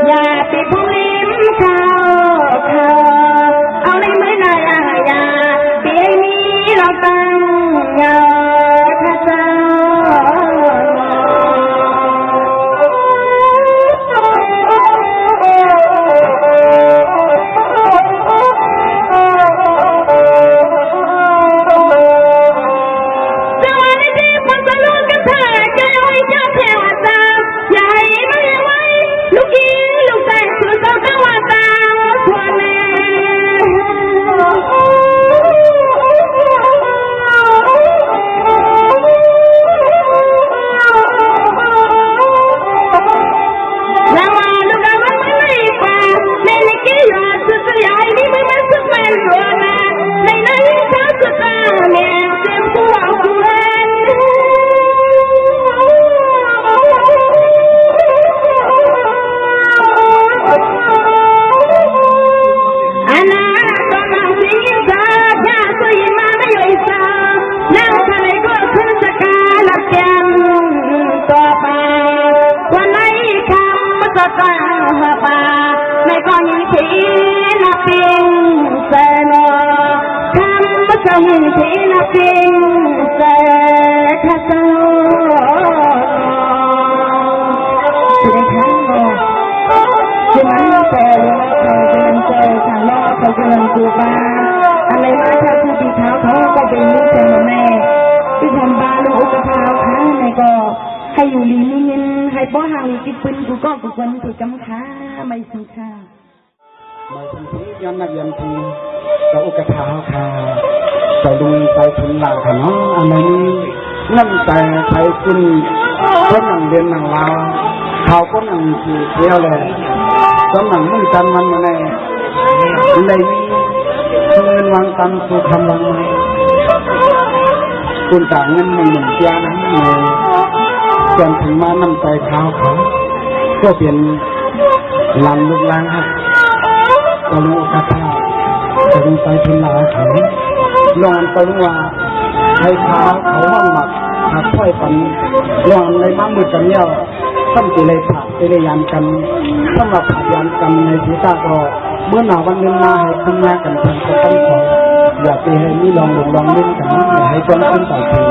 อย่าติดลิ้มข้าวเอาในมือหน่อยอย่าปีนี้เราตั้งยาข้าเจ้าไม่ก็ยินทีนับปิงเสนอคำว่าจะยินทีนับปิงเสข้าเจ้าจะได้ทั้งหมดจะมันแต่เราจะมันเจอทางโลกเขาจะมันกูบ้าอะไรมาถ้าผู้ที่เท้าเขาก็เป็นมิตรแต่แม่ที่ทำบ้าลูกอุปถาค้างในก็ให้อยู่ลีนี่เงินให้ป้อหางติดปืนกูก็กูคนถูกจำค้าไม่สุขค่ะไม่ทันทีย้อนนักยันทีจะอุกถาค่ะจะดูไปถึงหลังค่ะเนาะอันนี้นั่นแต่ใช้คุณคนหนังเรียนหนังลาวเขาก็หนังสีเที่ยวเลยก็หนังมุ่งจันมันมาในเลยเงินวางตันสู่คำวางไม้คุณจ่ายเงิน1 0,000 เจ้านั้นเลยจนถึงมานั่งใจเท้าเขาก็เปลี่ยนลังลุกล้างครับก็รู้กระทาจะดูไปถึงลาเขาลองตัวว่าให้เท้าเขาว่างหมักหักค่อยปันลองในม้ามือกันเนี่ยต้องตีเลยผ่าตีเลยยานกันสำหรับผ่ายานกันในศีรษะก็เมื่อหนาวันนึงมาให้ทำงานกันทางกันของอยากไปให้นี่ลองเล่นกันให้จนขึ้นต่อถึง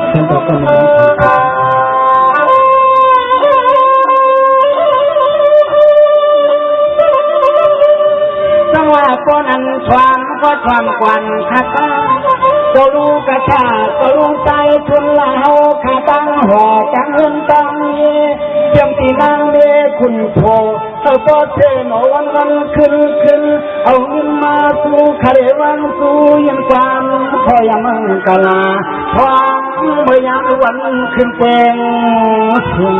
เช่นต่อกันนี้ก็นั้นความก็ความควันขัดก็รู้กระชาก็รู้ใจทุนละเฮาขาตั้งห่อจังเงินตังเยี่ยมตีนางเมคุณโพเอาปอเทนวันขึ้นเอาเงินมาสู่คาเรวันสู่ยันความพอยังมังกลาความเมื่อยามวันขึ้นเป็นสุน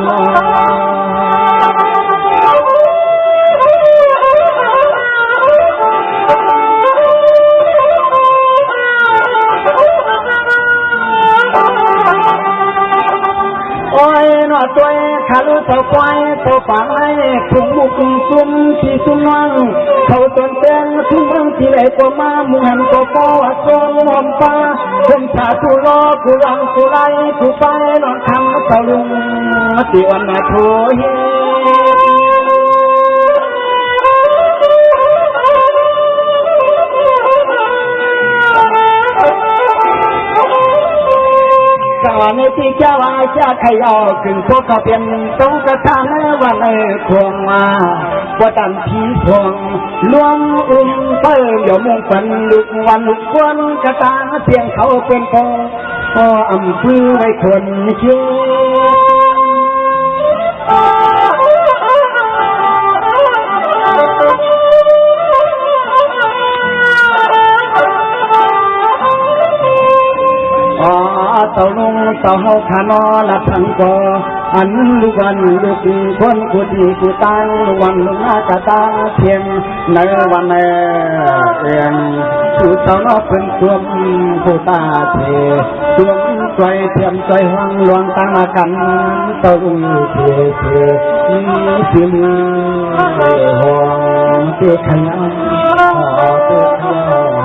โอ้ยหนอตัวขาลูกเต่าควายเต่าฝังให้ถุงมุกซุ่มที่ซุ่มนั่งเขาต้นเต้นทุ่งเรื่องที่ไหลก็มามุงหันก็ป้อส่งหอมฟ้าผมชาตุล้อกูรังกูไล่กูไปนอนคำเต่าลุงตีวันนาโถเฮในที่เจ้าว่าจะขยอขึ้นพวกเขาเปลี่ยนตรงกระทำในวันในควงมาว่าตันผีพวงล้วงเปิดเดี๋ยวมุ่งฝันลุกวันลุกควนกระตาเสียงเขาเป็นพออำพื้นไว้คนเชื่อเต่านุ่งเต่าเฮาขานอละทั้งก็อันลูกวันลูกคนกูดีกูตั้งลูกวันลูกหน้ากะตาเพียงในวันเอียงสู่เต่านอเป็นสวมผู้ตาเทสวมใจเทียมใจห้องหลวงตั้งมากันเต่าลุงเทมีสิมห้องเตี้ยขยันหอเตี้ยขยัน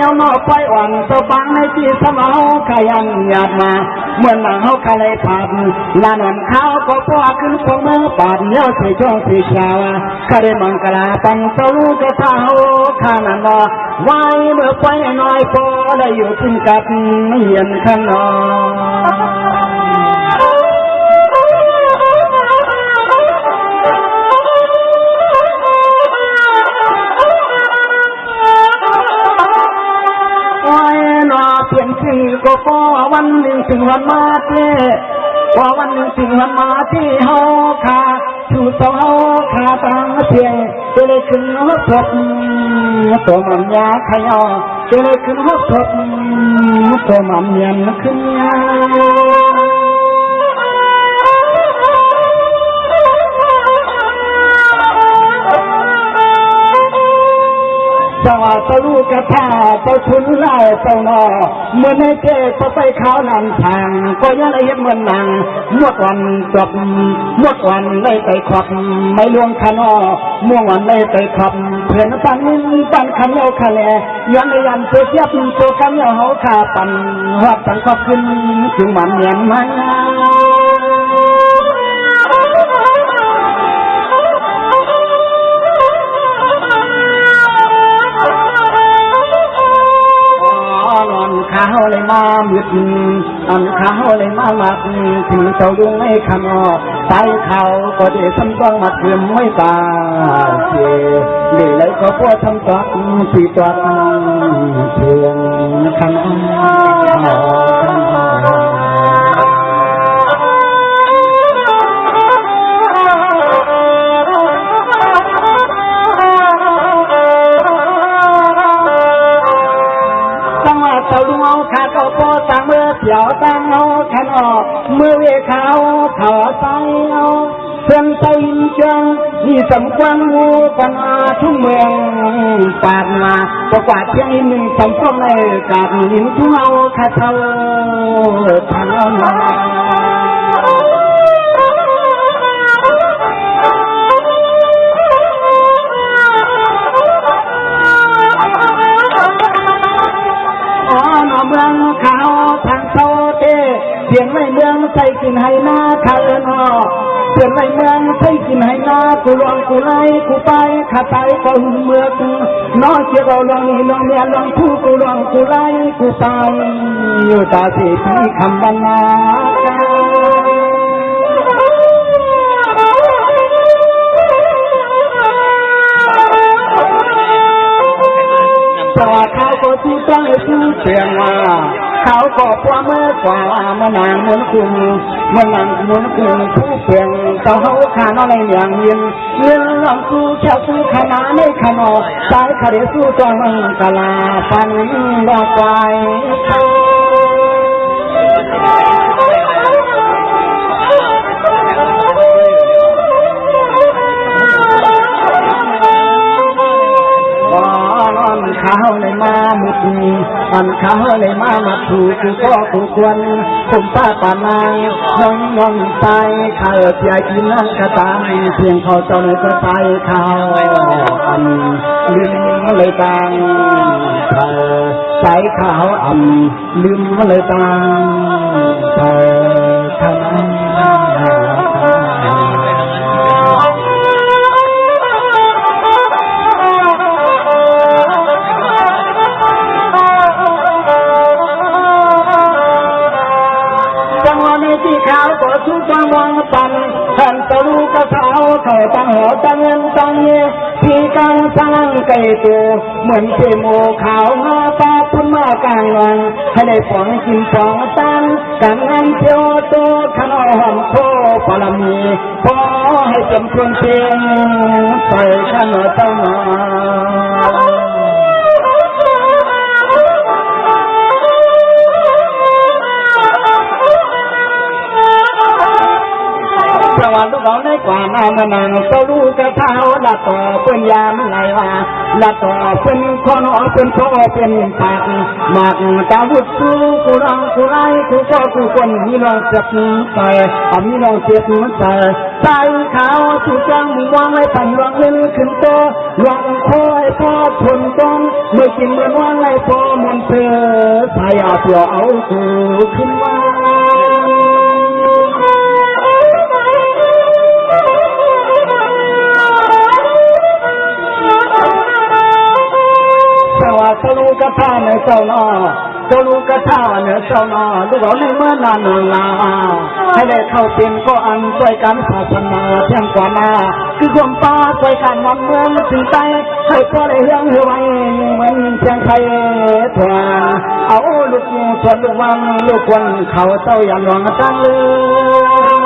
เอาหม้อไฟอ่อนตัวฟังในที่สมองขยันหยาดมาเหมือนหนังเขาคาเลยผ่านลานอนเขาก็พอขึ้นพวงมือปาดเลี้ยวสีช่องสีชาวคาเรมังกลาปังตะลูกเท้าขานันนอไว้เมื่อไฟน้อยพอได้อยู่กินกับเย็นขนอเปลี่ยนชื่อก็พอวันหนึ่งถึงวันมาเจ้พอวันหนึ่งถึงวันมาที่เฮาขาชูเสาขาตังเสียงจะเลยขึ้นหัวศพตัวมันยาขยอจะเลยขึ้นหัวศพตัวมันยันขึ้นยาสวัสดิ์ลูกกระทาเจ้าชุนไล่เจ้านอเมื่อในเจ้าไปขาวนันทางก็ยังได้เห็นเหมือนนางมวดวันจบมวดวันได้ไปขอบไม่ลวงขนอม่วงวันได้ไปขอบเพื่อนปันปันขันเยาขะแลย้อนในยันเสียบตัวขันเยาเขาขาปันหัดปันขอบขึ้นถึงมันเมียนมาข้าวเลยมามืดข้าวเลยมาหมักถึงเจ้าลุงไม่ขนอใส่เขาก็ได้ทำต้องมาเตรียมไม่ตาเสียดีเลยก็พอทำตัวสีตัวเพียงขนข้าก็พอตั้งเมื่อเสียวตั้งเอาขนอเมื่อเวเขาเขาใส่เอาเพื่อนใจเชิงนี่สำคัญวูปัญหาทุกเมืองปาดมาประกวาดเพียงหนึ่งสำคัญในการลิ้นทุ่งเอาข้าเท่าทางเอามาเมืองเขาทางโซเตเสียงในเมืองใส่กินให้หน้าคาเอนอเสียงในเมืองใส่กินให้หน้ากูลองกูไล่กูไปข้าไปก็หุ่นเมืองน้องเชี่ยวลองนี่ลองเนี่ยลองคู่กูลองกูไล่กูไปอยู่ตาสีที่คำบรรณาแต่เขาก็ที่ต้องชื่อเสียงว่าเขาก็กว่าเมื่อกว่ามันนางเหมือนคุณมันนางเหมือนคุณผู้เพียงเขาขาน้อในอย่างเย็นเงินลำสู้เช่าสู้ขนาในขนอสายขาเดสู้ตัวมังกลาปันดอกไฟข้าวเลยมาหมุดอันข้าวเลยมามาถูกกูก็กูควรผมป้าป่านางน้องไปข้าวเสียกินนั่งกระตายเพียงพอเจ้าเลยก็ไปข้าวอันลืมเลยตังเธอใส่ข้าวอันลืมเลยตังเธอทที่เขาก็ชุดจังวังปันท่านตะลูกสาวเขาตั้งหัวตั้งเงินตั้งเงี้ยที่การสร้างไก่ตัวเหมือนเทโมขาวมาปาพุ่นมากลางวันให้ได้ฝังกินฝังตั้งการงานเที่ยวตัวขนมหอมโคปลามีพอให้จำคนเพียงใส่ขนมตั้งมาวันลูกเราในกว่านามันนางเจ้าลูกกระเท้าละต่อเป็นยามไหลว่าละต่อเป็นคนอเป็นโตเป็นปากหมากตาวุฒสู้กูรังกูไล่กูก็กูคนมีลองเจ็บใส่มีลองเจ็บใส่ใส่ขาวถูกจังมึงวางไว้ปั่นวางเล่นขึ้นโตวางโค้ย พอทนต้องเมื่อกินเมื่อว่างไรพอมันเสือสายอาเสือเอากูขึ้นมาสลูกท่าในเจ้าหน้าสลูกท่าในเจ้าหน้าลูกเราในเมื่อนานลาให้ได้เข้าเป็นก็อันช่วยกันศาสนาเพียงกว่านาคือความป้าช่วยกันวันเมืองถึงใจให้พ่อได้เรื่องไว้เหมือนเพียงไทยทวนเอาลูกส่วนลูกวันลูกคนเขาเจ้าอย่างหวังจังเลย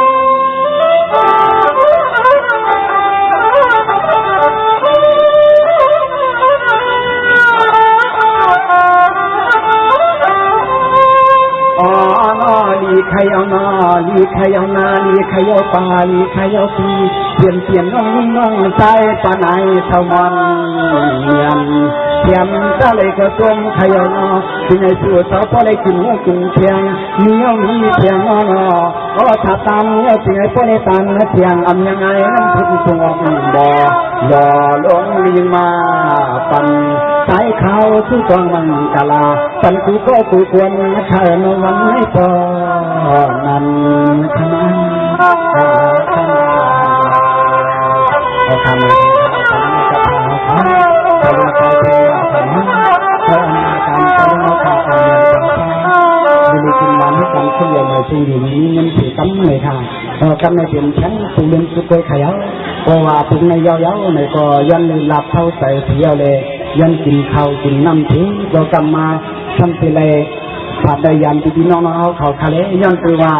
ลีขยานาลีขยานาลีขยาปาลีขยาปีเปลี่ยนน้องใจปานายเท่ามันเงียนเทียมจะเลยก็ต้มขยานาที่ในสู่สาวพอเลยกินหัวกินเพียงมีเพียงนอก็ถ้าตามเนี่ยที่ในพอเลยตันเพียงอำยังไงนั่นพึ่งตัวบ่ลงลีมาปันสายขาวทุกตัวมันกะลาปันกูก็กูควรเชิญวันไม่พอนั้นขนาดเอาคำนี้จะพาเขาเพื่อธรรมะเพราะอาการจะต้องขาดอะไรต่างๆดูกินมันให้กันเฉลี่ยมาจริงๆนี้มันถือกำเลยค่ะกำในเป็นแข็งตูเล่นสุดเลยขยันเพราะว่าถึงในยาวๆในก็ยันหลับเท่าใส่เที่ยวเลยยันกินข้าวกินน้ำทิ้งเรากำมาทำสิเลยผ่านได้ยันที่น้องๆเขาทะเลย้อนคือว่า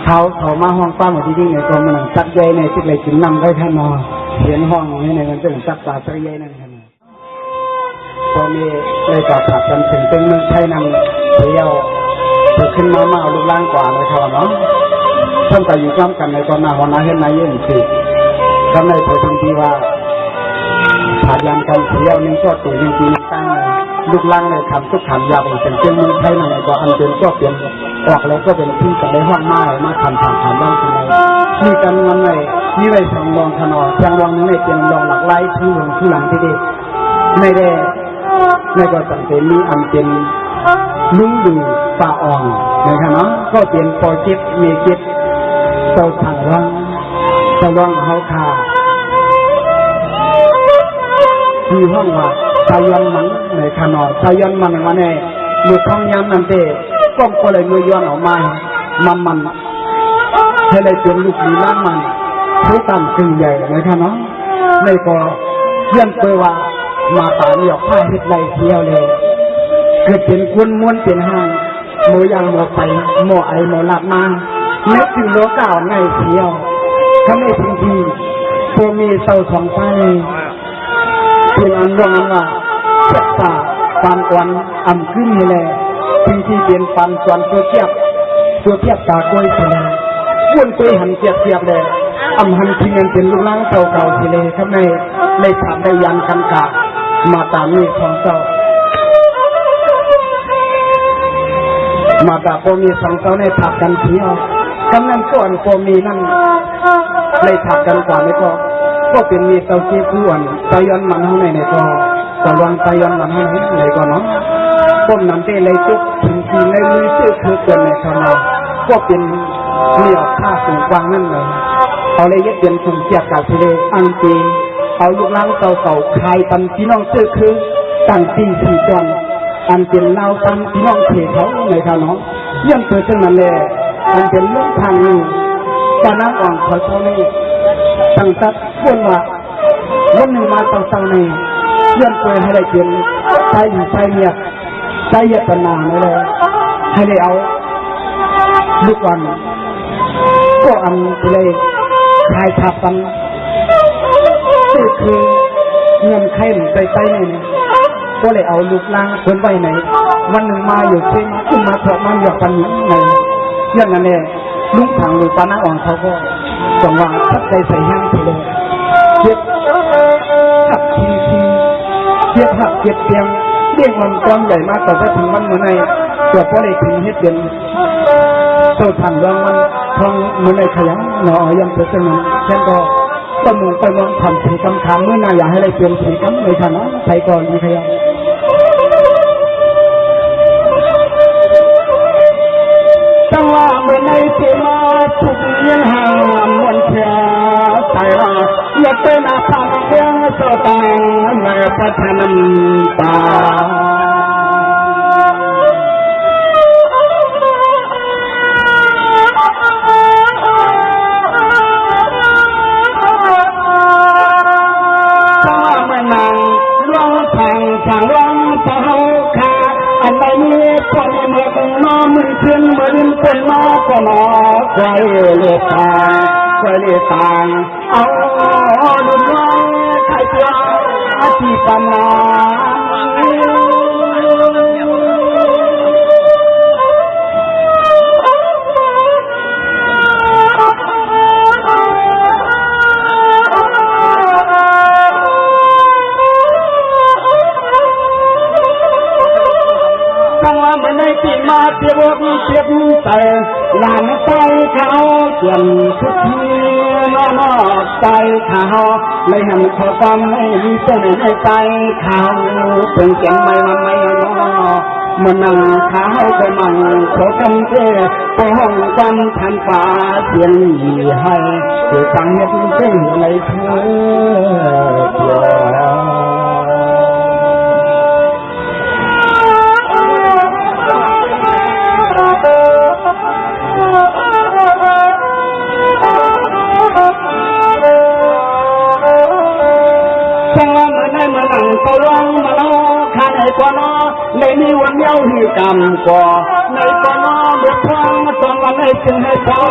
เขามาห้องป้าหมดที่นี่ในตัวมันจักใหญ่ในที่เลยกินน้ำได้แค่นอเสียงห้องนี้ในมันเป็นจักปลาตะใหญ่นั่นแค่นอตอนนี้เลยกับผัดกันถึงเป็นเมืองไทยนั่งเที่ยวขึ้นมาเอาลูกล่างกว่าเลยครับเนาะท่านไปอยู่ร่วมกันในตอนหน้าวันนั้นเห็นนายเย็นสิก็ในพอถึงที่ว่าผ่านยันกันเที่ยวนึงก็ตัวจริงๆตั้งลูกล่างเลยทำทุกขันยาเป็นเจ้ามือไทยนั่นก็อันเป็นก็เปลี่ยนออกแล้วก็เป็นที่จะได้ห้องไม้มาทำผ่านบ้านที่ไหนมีกันวันไหนมีไว้สองรองถนอมจังวังนึงในเป็นรองหลักไล่ที่หลงที่หลังที่ดีไม่ได้ในก็สังเกตมีอันเป็นลุงดูป่าอ่อนนะครับเนาะก็เป็นโปรเจกต์มีเจ็ดเจ้าทางว่างเจ้าว่างเขาขาที่ห้องว่าชายันมันในขนมชายันมันวันนี้มือท้องย้ำนั่นเด้ก็เลยมือย้อนออกมามันให้เลยเป็นลูกดีล้านมันผู้ตามกึ่งใหญ่นะครับเนาะในก็เยี่ยมเปว่ามาป่านี่ออกผ้าเฮ็ดไรเที่ยวเลยเกิดเป็นคนม้วนเป็นห้างโมยังโมไปโมไอโมหลับมาเล็กถึงโลก้าวไงเที่ยวถ้าไม่ถึงทีพวกมีเสาสองไฟเป็นอันว่าเจ็บตาปานวันอ่ำขึ้นนี่แหละที่เป็นปันส่วนตัวเทียบตากล้วยทะเลวนไปหันเทียบเลยอ่ำหันที่เงินเป็นลูกล้างเก่าๆทะเลข้างในเลยถามได้ยันกันกะมาตามนี้ของเจ้ามาตาโปมีสองเจ้าในถักกันเที่ยวกำนันก่อนโปมีนั่นเลยถักกันกว่านี่ก็เป็นมีเจ้าที่ผู้อ่อนไตย้อนมันข้างในก็ตะวันไตย้อนมันข้างในก็เนาะต้นน้ำเตเลยจุกถึงทีในมือชื่อคือเกินในคณะก็เป็นเลี้ยวท่าสูงกว้างนั่นเลยเอาเลยยึดเป็นสุ่มเสียบกับทะเลอังกีเอาลูกล้างเก่าๆคลายปันพี่น้องชื่อคือตั้ง4 4 จอนอันเป็นเล่าปันพี่น้องเขตเขาในคณะเยี่ยมเกิดขึ้นนั่นแหละมันเป็นเรื่องทางอยู่ตอนน้ำอ่อนเขาเท่านี้ตั้งแต่พูดว่าวันหนึ่งมาต่างๆนี่เยี่ยมเกิดให้ได้เกินใจอยู่ใจเนี่ยใจเยตนาเลยให้ได้เอาลูกวันก็อันเลยคลายทับกันคือเงินไข่ไปนี่ก็เลยเอาลูกล้างคนไปไหนวันหนึ่งมาอยู่เช่นขึ้นมาเพราะมันอยากปันนี้ในเรื่องนั้นเนี่ยลุงทางลูกปานาอ่อนเขาก็จังหวะทับใจใส่ห้างไปเลยเจ็บขับทีเจ็บหักเจ็บเตียงเรียกมันก้อนใหญ่มากแต่ถ้าถึงมันเหมือนในตัวพ่อได้ถึงให้เป็นโซ่ทางเรื่องมันทองเหมือนในขยันหน่อยังเกิดขึ้นแค่ก็ ก็มุ่งไปมองทำสีกำคำเมื่อนาอยากให้ได้เปลี่ยนสีกำในฐานะไทยก่อนดีขยันจังว่าเมื่อในเทมาทุกยังห่างมนเทียใส่ว่าอย่าเป็นอาภาเพียงโสตังในพัฒนันตาทางวังเผาขาอันใดนี้คนเมื่อคงน้อมือขึ้นเมื่อลิ้นเป็นมาก็นอไกลเลือทางไกลเลือทางเอาดุนไว้ใครเจ้าอาชีพนามาเทียบเทียบแต่หลานใจเขาเกี่ยมทุกทีนอกใจเขาเลยหันขอความให้ดีเส้นในใจเขาเป็นเสียงไม่วันไม่นอมันนั่งเขาก็มั่งขอคำเจ้ไปห้องกันทันฟ้าเสียงให้เกิดฟังเห็นเส้นในเธอเดียวตะวังมาโนข้าในกวนอในนี้วันเย้าหือกำก่อในกวนอเดือดร้อนตอนวันให้จึงให้พอ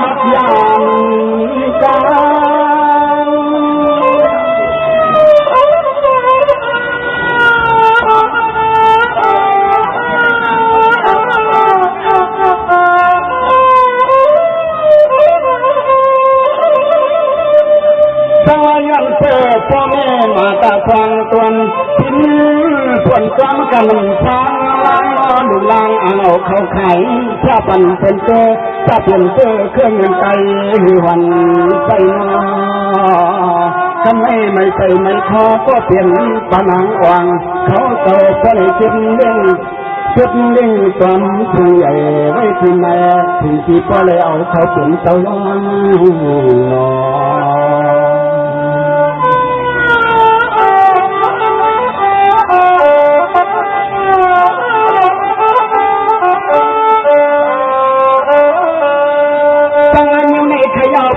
นับยามกันพ่อแม่มาตาฟังตวนทิ้งส่วนกลางกันฟังล้างนอนดูล้างเอาเขาไข่ถ้าปั่นเป็นเจอถ้าเปลี่ยนเจอเครื่องเงินไกวันใส่นอทำให้ไม่ใส่ไม่คอก็เปลี่ยนปนังวางเขาเต่าก็เลยจิ้มเลี้ยงชุดเลี้ยงความผู้ใหญ่ไว้ที่แม่ถึงที่พ่อเลยเอาเขาเปลี่ยนเต่าล้างนอ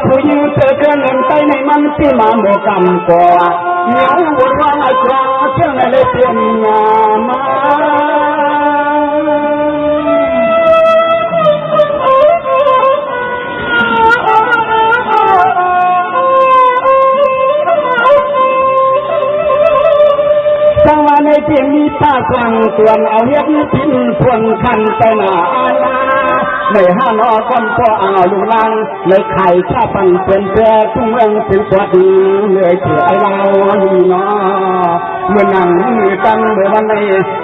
ผู้หญิงเธอเคยเงินไปในมันที่มาโมกำก่อเหนียวบนว่าไอ้คราเชื่อในเลยเปลี่ยนมาจังหวะในเพียงมีป้าฟังส่วนเอาเฮ็ดพินพวนคันไปหน้าอาณาในห้านอคนพ่อเอาลุงลังเลยไข่ชาปันเป็นแพร่ทุ่งเมืองถึงตัวดีเลยเถื่อไอเราดีเนาะเมื่อนั่งมือกันเมื่อวันใน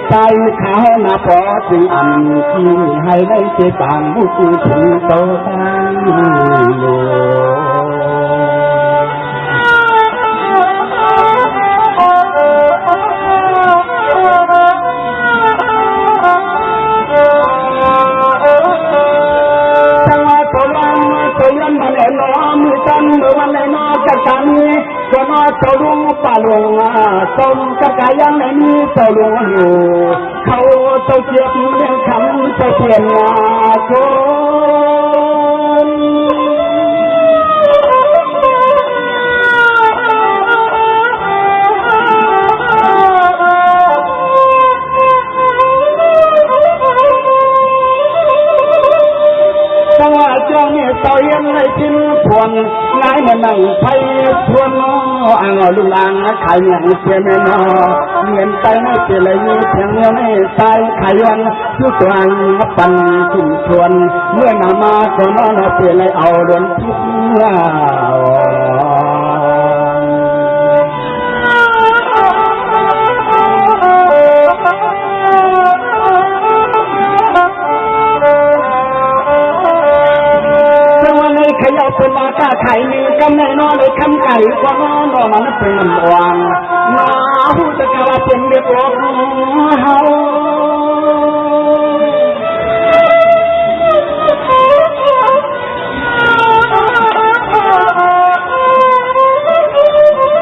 ใจเขาหน้าพอจึงอันที่ให้ได้เจตามผู้ถึงโตตั้งโลวันในนอจักการนี้ก็นอเสาลุงป่าลงต้มกระกายังในนี้เสาลุงอยู่เขาเสาเจียบเลี้ยงคำเสาเปลี่ยนคน เต่ายังในจิ้มทวนนายมันนั่งไฟทวนอ่างลุลางขายอย่างเสียแม่นอเงินไปในเจริญเพียงในสายขายวันทุกวันปันขึ้นชวนเมื่อนามาก็นอนเปลี่ยนเลยเอาเดินทิพย์เป็นมา ไข่หนึ่งกำในนอนเลยคำไก่กว่านอนมันเป็นน้ำวางน้าหูจะกะว่าเป็นเด็กหลอกเฮา